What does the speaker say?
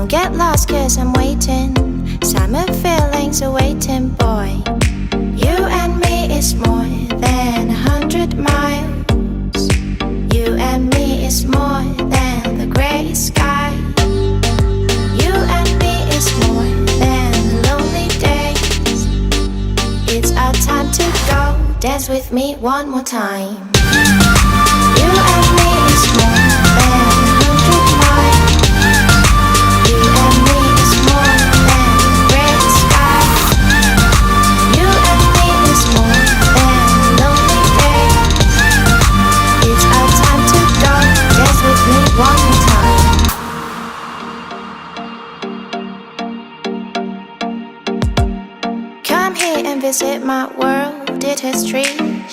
Don't get lost cause I'm waiting. Summer feelings are waiting, boy. You and me is more than 100 miles. You and me is more than the gray sky. You and me is more than the lonely days. It's our time to go. Dance with me one more time. You and me is more than 100 miles. You and me is more than the gray sky. You and me is more than lonely days. It's our time to go. Dance with me one more time. Come here and visit my world. It has trees.